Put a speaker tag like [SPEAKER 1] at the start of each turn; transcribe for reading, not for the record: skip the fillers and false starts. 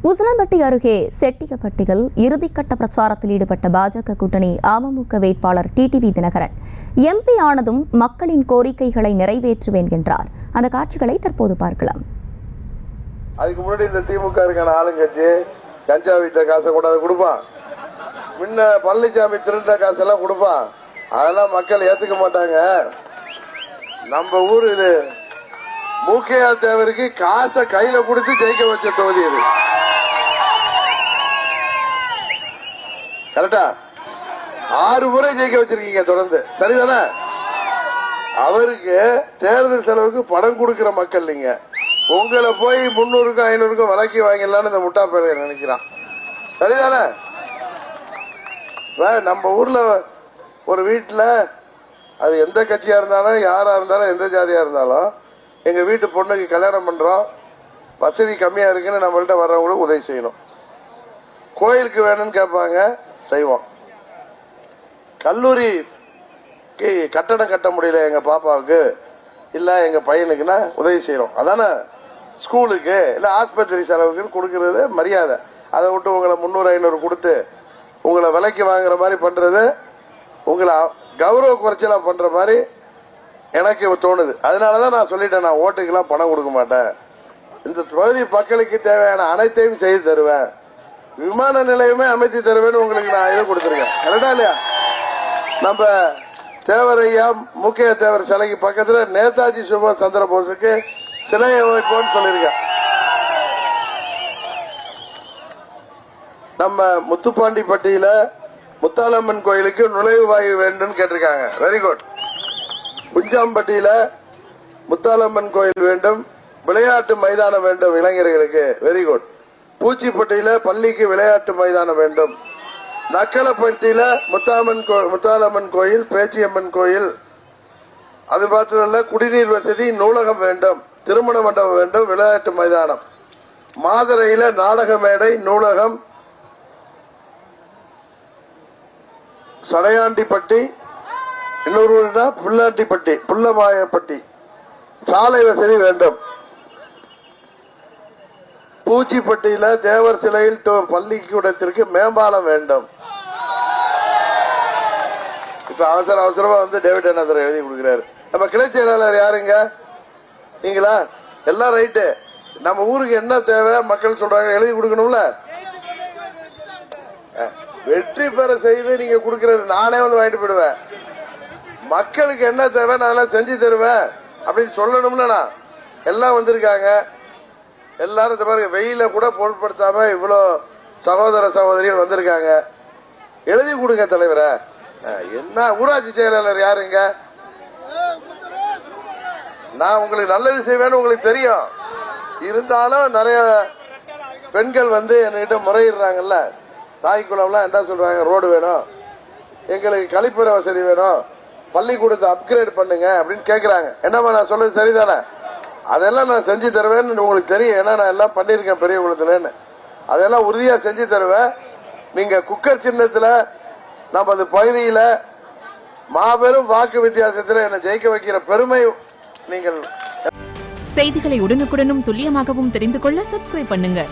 [SPEAKER 1] உசிலம்பட்டி அருகே செட்டியப்பட்டியில் இறுதிக்கட்ட பிரச்சாரத்தில் ஈடுபட்ட பாஜக கூட்டணி அமமுக வேட்பாளர் டிடிவி தினகரன் எம்பி ஆனதும் மக்களின் கோரிக்கைகளை நிறைவேற்றுவேன் என்றார். அந்த காட்சிகளை தற்போது பார்க்கலாம்.
[SPEAKER 2] அதுக்கு முன்னாடி இந்த திமுக இருக்கான ஆளுங்கட்சி கஞ்சா வித்த காசை கூட கொடுப்பான், முன்ன பழனிசாமி திருண்ட காசெல்லாம் கொடுப்பான். அதெல்லாம் மக்கள் ஏத்துக்க மாட்டாங்க. நம்ம ஊர் இது மூக்கையா தேவருக்கு காசை கையில கொடுத்து ஜெயிக்க வச்ச தொகுதி இது. கரெக்டா? 6 முறை ஜெயிக்க வச்சிருக்கீங்க தொடர்ந்து, சரிதானே? அவருக்கு தேர்தல் செலவுக்கு பணம் கொடுக்கிற மக்கள் நீங்க. உங்களை போய் 300க்கும் 500க்கும் விலைக்கு வாங்கிடலான்னு இந்த முட்டா பேரை நினைக்கிறான், சரிதானே? நம்ம ஊர்ல ஒரு வீட்டுல அது எந்த கட்சியா இருந்தாலும் யாரா இருந்தாலும் எந்த ஜாதியா இருந்தாலும் எங்க வீட்டு பொண்ணுக்கு கல்யாணம் பண்றோம், வசதி கம்மியா இருக்குன்னு நம்மள்ட்ட வர்றவங்களுக்கு உதவி செய்யணும். கோயிலுக்கு வேணும்னு கேட்பாங்க, செய்வோம். கல்லூரிக்கு கட்டடம் கட்ட முடியல எங்க பாப்பாவுக்கு இல்ல எங்க பையனுக்குன்னா உதவி செய்யறோம். அதானே? ஸ்கூலுக்கு இல்ல ஆஸ்பத்திரி செலவுக்கு கொடுக்கறது மரியாதை. அதை விட்டு உங்களை 300-500 கொடுத்து உங்களை விலைக்கு வாங்குற மாதிரி பண்றது உங்களை கௌரவ குறைச்சலா பண்ற மாதிரி எனக்கு தோணுது. அதனாலதான் நான் சொல்லிட்டேன், நான் ஓட்டுக்கெல்லாம் பணம் கொடுக்க மாட்டேன். இந்த பகுதி மக்களுக்கு தேவையான அனைத்தையும் செய்து தருவேன். விமான நிலையமே அமைத்து தருவேன்னு உங்களுக்கு நான் இது கொடுத்துருக்கேன், கரெக்டா இல்லையா? நம்ம தேவரையா முக்கிய தேவர் சிலைக்கு பக்கத்துல நேதாஜி சுபாஷ் சந்திர போஸுக்கு சிலையை வைப்போம்னு சொல்லியிருக்கேன். நம்ம முத்துப்பாண்டிப்பட்டியில முத்தாலம்மன் கோயிலுக்கு நுழைவு வாயு வேண்டும் கேட்டிருக்காங்க, வெரி குட். குஞ்சாம்பட்டியில முத்தாலம்மன் கோயில் வேண்டும், விளையாட்டு மைதானம் வேண்டும் இளைஞர்களுக்கு, வெரி குட். பூச்சிப்பட்டியில பள்ளிக்கு விளையாட்டு மைதானம் வேண்டும். நக்கலப்பட்டியில முத்தாலம்மன் கோயில், பேச்சியம்மன் கோயில், அது மாத்திரமல்ல குடிநீர் வசதி, நூலகம் வேண்டும், திருமண மண்டபம் வேண்டும், விளையாட்டு மைதானம். மாதுரையில நாடக மேடை, நூலகம், சடையாண்டிப்பட்டி, இன்னொரு புல்லாண்டிப்பட்டி, புள்ளமாயப்பட்டி சாலை வசதி வேண்டும். பூச்சிப்பட்டியில தேவர் சிலையில் பள்ளிக்கூடத்திற்கு மேம்பாலம் வேண்டும். இப்ப அவசரமா டேவிட் அண்ணாதுரை எழுதி கொடுக்கிறாரு. நம்ம கிளை செயலாளர் யாருங்க? நீங்களா? எல்லாம் ரைட்டு. நம்ம ஊருக்கு என்ன தேவை மக்கள் சொல்றாங்க, எழுதி கொடுக்கணும்ல. வெற்றி பெற செய்து நீங்க கொடுக்கறது நானே வாங்கிட்டு போயிடுவேன். மக்களுக்கு என்ன தேவை நான் செஞ்சு தருவேன் அப்படின்னு சொல்லணும்ல. எல்லாம் வந்திருக்காங்க, எல்லாரும் இந்த மாதிரி வெயில கூட பொருட்படுத்தாம இவ்வளவு சகோதர சகோதரிகள் வந்திருக்காங்க. எழுதி கொடுங்க தலைவரை. என்ன ஊராட்சி செயலாளர் யாருங்க? நான் உங்களுக்கு நல்லது செய்வேன்னு உங்களுக்கு தெரியும். இருந்தாலும் நிறைய பெண்கள் என்கிட்ட முறையிடுறாங்கல்ல, தாய்க்குளம்லாம் என்ன சொல்றாங்க, ரோடு வேணும், எங்களுக்கு கழிப்பறை வசதி வேணும், பள்ளிக்கூடத்தை அப்கிரேட் பண்ணுங்க அப்படின்னு கேட்கிறாங்க. என்னமா நான் சொல்றது சரிதானே? அதெல்லாம் நான் செஞ்சு தருவேன்னு உங்களுக்கு தெரியும். ஏன்னா நான் எல்லாம் பண்ணிருக்கேன் பெரிய குளத்துலன்னு. அதெல்லாம் உறுதியா செஞ்சு தருவேன். நீங்க குக்கர் சின்னத்துல நமது பகுதியில மாபெரும் வாக்கு வித்தியாசத்தில் என்னை ஜெயிக்க வைக்கிற பெருமை நீங்கள்.
[SPEAKER 3] செய்திகளை உடனுக்குடனும் துல்லியமாகவும் தெரிந்து கொள்ள சப்ஸ்கிரைப் பண்ணுங்க.